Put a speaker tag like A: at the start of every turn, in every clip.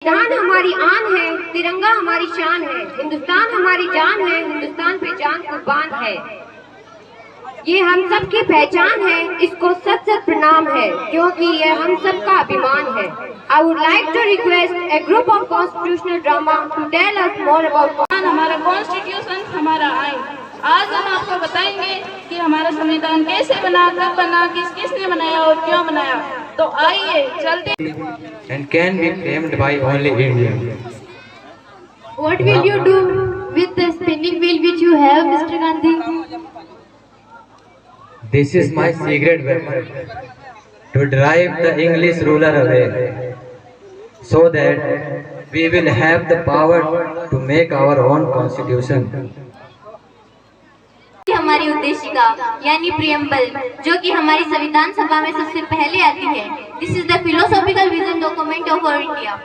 A: संविधान हमारी आन है, तिरंगा हमारी शान है, हिंदुस्तान हमारी जान है, हिंदुस्तान पे जान कुर्बान है। ये हम सब की पहचान है, इसको सच सच प्रणाम है, क्योंकि ये हम सब का अभिमान है। I would like to request a group of constitutional drama to tell us more about
B: हमारा कॉन्स्टिट्यूशन, हमारा आइन। आज हम आपको बताएंगे कि हमारा संविधान कैसे बना, कब बना, किसने बनाया और क्यों बनाया। तो आइए चलते।
C: And can be framed by only India.
A: What will you do with the spinning wheel which you have, Mr. Gandhi?
C: This is my secret weapon to drive the English ruler away, so that we will have the power to make our own constitution.
D: हमारी उद्देशिका यानी preamble, जो कि हमारी संविधान सभा में सबसे पहले आती है। This is the philosophical vision document of our India.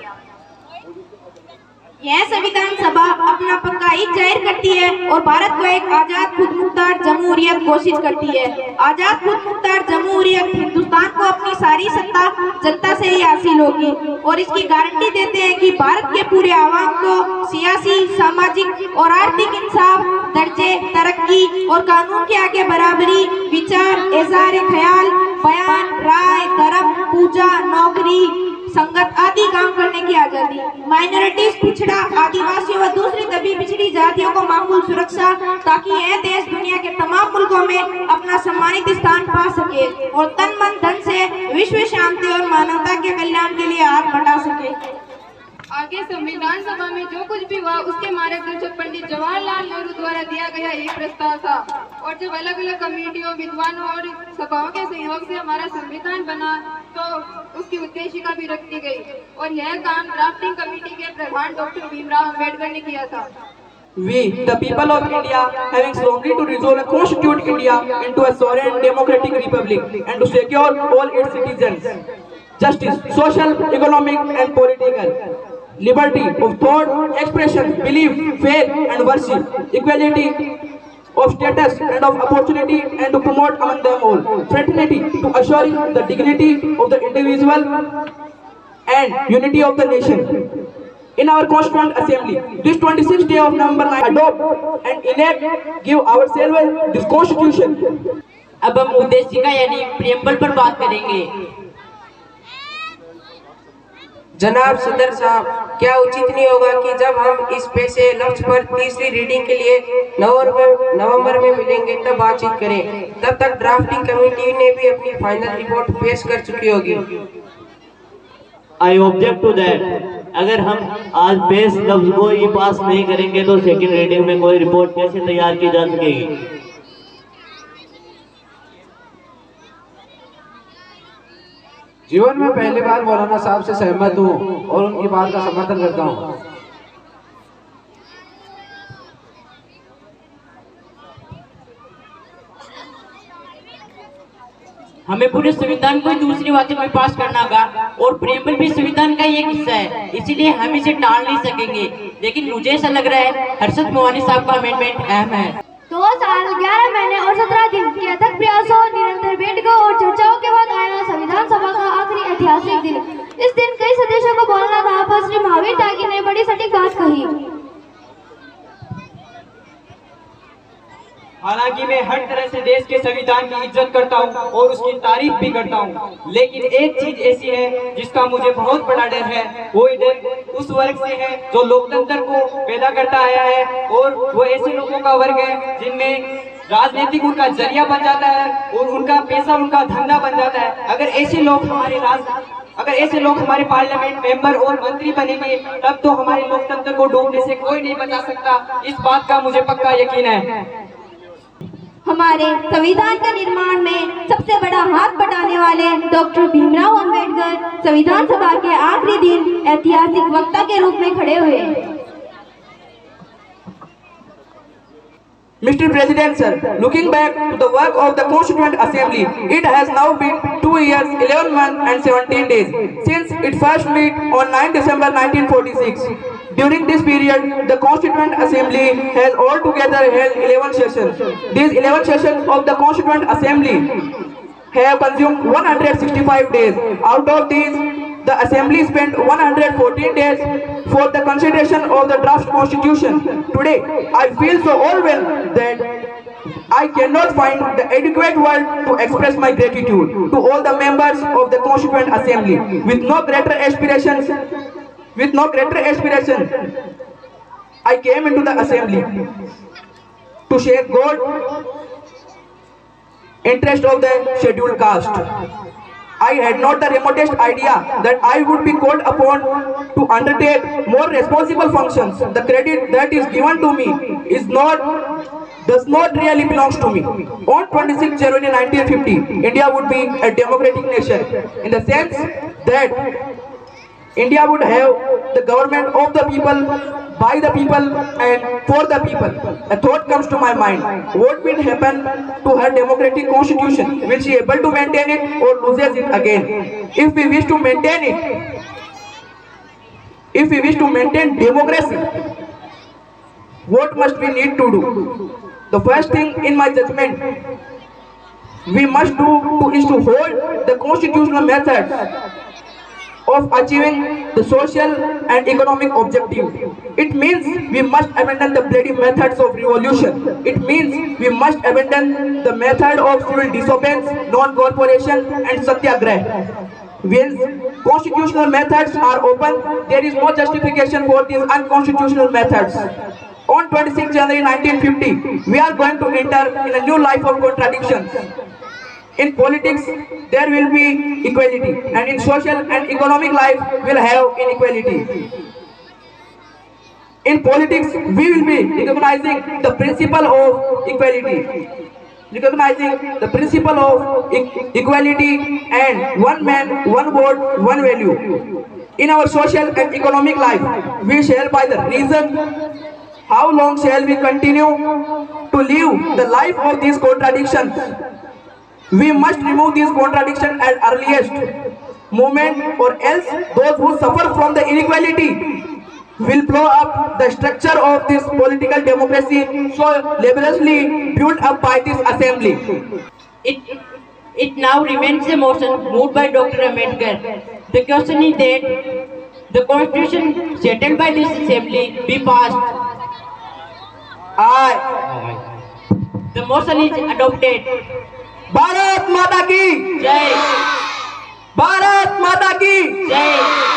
E: यह संविधान सभा अपना पक्का जाहिर करती है और भारत को एक आजाद खुद मुख्तार जमहूरियत घोषित करती है। आजाद खुद मुख्तार जमहूरियत हिंदुस्तान को अपनी सारी सत्ता जनता से ही हासिल होगी और इसकी गारंटी देते हैं कि भारत के पूरे आवाम को सियासी, सामाजिक और आर्थिक इंसाफ, दर्जे, तरक्की और कानून के आगे बराबरी, विचार, इज़हार ख्याल, बयान, राय, धर्म, पूजा, नौकरी, संगत आदि काम करने की आजादी, माइनॉरिटीज, पिछड़ा, आदिवासियों व दूसरी दबी पिछड़ी जातियों को मामूल सुरक्षा, ताकि यह देश दुनिया के तमाम मुल्कों में अपना सम्मानित स्थान पा सके और तन मन धन से विश्व शांति और मानवता के कल्याण के लिए हाथ बढ़ा सके।
B: आगे संविधान सभा में जो कुछ भी हुआ उसके मार्गदर्शक पंडित जवाहरलाल नेहरू द्वारा दिया गया एक प्रस्ताव था और जब अलग अलग कमेटियों, विद्वानों और सभाओं के सहयोग से हमारा संविधान बना तो उसकी उद्देशिका भी रख दी गई और यह काम ड्राफ्टिंग कमेटी के प्रधान डॉक्टर भीमराव अम्बेडकर ने किया था।
F: We, the people of India, having strongly to resolve and constitute India into a sovereign democratic republic and to secure all its citizens justice, social, economic and political, liberty of thought, expression, belief, faith and worship, equality of status and of opportunity and to promote among them all fraternity, to assuring the dignity of the individual and unity of the nation. In our Constituent Assembly, this 26th day of November, I adopt and enact, give ourselves this Constitution.
G: अब हम उद्देशिका यानी preamble पर बात करेंगे।
H: जनाब सदर साहब, क्या उचित नहीं होगा कि जब हम इस पेशे लक्ष्य पर तीसरी रीडिंग के लिए नवंबर में मिलेंगे तब बातचीत करें। तब तक ड्राफ्टिंग कमेटी ने भी अपनी फाइनल रिपोर्ट पेश कर चुकी होगी।
G: I object to that. अगर हम आज पेश लफ्ज को ही पास नहीं करेंगे तो सेकंड रीडिंग में कोई रिपोर्ट कैसे तैयार की जा सकेगी।
I: जीवन में पहली बार मौलाना साहब से सहमत हूँ और उनकी बात का समर्थन करता हूँ।
G: हमें पूरे संविधान को दूसरी बातों में पास करना होगा और प्रियम्बल भी संविधान का ही एक हिस्सा है, इसीलिए हम इसे टाल नहीं सकेंगे। लेकिन मुझे ऐसा लग रहा है हर्षद मोहानी साहब का अमेंडमेंट अहम है।
D: 2 साल 11 महीने और 17 दिन के अथक प्रयासों, निरंतर बैठकों और चर्चाओं के बाद आया संविधान सभा का आखिरी ऐतिहासिक दिन। इस दिन कई सदस्यों को बोलना था, पर श्री महावीर त्यागी ने बड़ी सटीक बात कही।
F: हालांकि मैं हर तरह से देश के संविधान की इज्जत करता हूं और उसकी तारीफ भी करता हूं, लेकिन एक चीज ऐसी है जिसका मुझे बहुत बड़ा डर है। वो डर उस वर्ग से है जो लोकतंत्र को पैदा करता आया है और वो ऐसे लोगों का वर्ग है जिनमें राजनीतिक उनका जरिया बन जाता है और उनका पैसा उनका धंधा बन जाता है। अगर ऐसे लोग हमारे पार्लियामेंट मेंबर और मंत्री बनेंगे तब तो हमारे लोकतंत्र को डूबने से कोई नहीं बचा सकता। इस बात का मुझे पक्का यकीन है।
E: हमारे संविधान के निर्माण में सबसे बड़ा हाथ बटाने वाले डॉक्टर भीमराव अंबेडकर संविधान सभा के आखिरी दिन ऐतिहासिक वक्ता के रूप में खड़े हुए।
F: Mr. President, sir, looking back to the work of the Constituent Assembly, it has now been 2 years, 11 months and 17 days since it first met on 9 December 1946. During this period, the Constituent Assembly has altogether held 11 sessions. These 11 sessions of the Constituent Assembly have consumed 165 days. Out of these, the Assembly spent 114 days for the consideration of the draft constitution. Today, I feel so overwhelmed that I cannot find the adequate word to express my gratitude to all the members of the Constituent Assembly. With no greater aspiration, I came into the Assembly to share God interest of the scheduled caste. I had not the remotest idea that I would be called upon to undertake more responsible functions. The credit that is given to me does not really belongs to me. On 26 January 1950, India would be a democratic nation in the sense that India would have the government of the people, by the people and for the people. A thought comes to my mind. What will happen to her democratic constitution? Will she able to maintain it or loses it again? If we wish to maintain it, if we wish to maintain democracy, what must we need to do? The first thing in my judgment we must do is to hold the constitutional methods of achieving the social and economic objective. It means we must abandon the bloody methods of revolution. It means we must abandon the method of civil disobedience, non-cooperation and satyagraha. When constitutional methods are open, there is no justification for these unconstitutional methods. On 26 January 1950, we are going to enter in a new life of contradictions. In politics, there will be equality, and in social and economic life, we'll have inequality. In politics, we will be recognizing the principle of equality, and one man, one vote, one value. In our social and economic life, we shall by the reason how long shall we continue to live the life of these contradictions. We must remove these contradictions at earliest moment, or else those who suffer from the inequality will blow up the structure of this political democracy so laboriously built up by this assembly.
G: It now remains a motion moved by Dr. Ambedkar. The question is that the constitution settled by this assembly be passed.
F: Aye.
G: The motion is adopted.
F: Bharat माता की
G: जय।
F: भारत माता की
G: जय।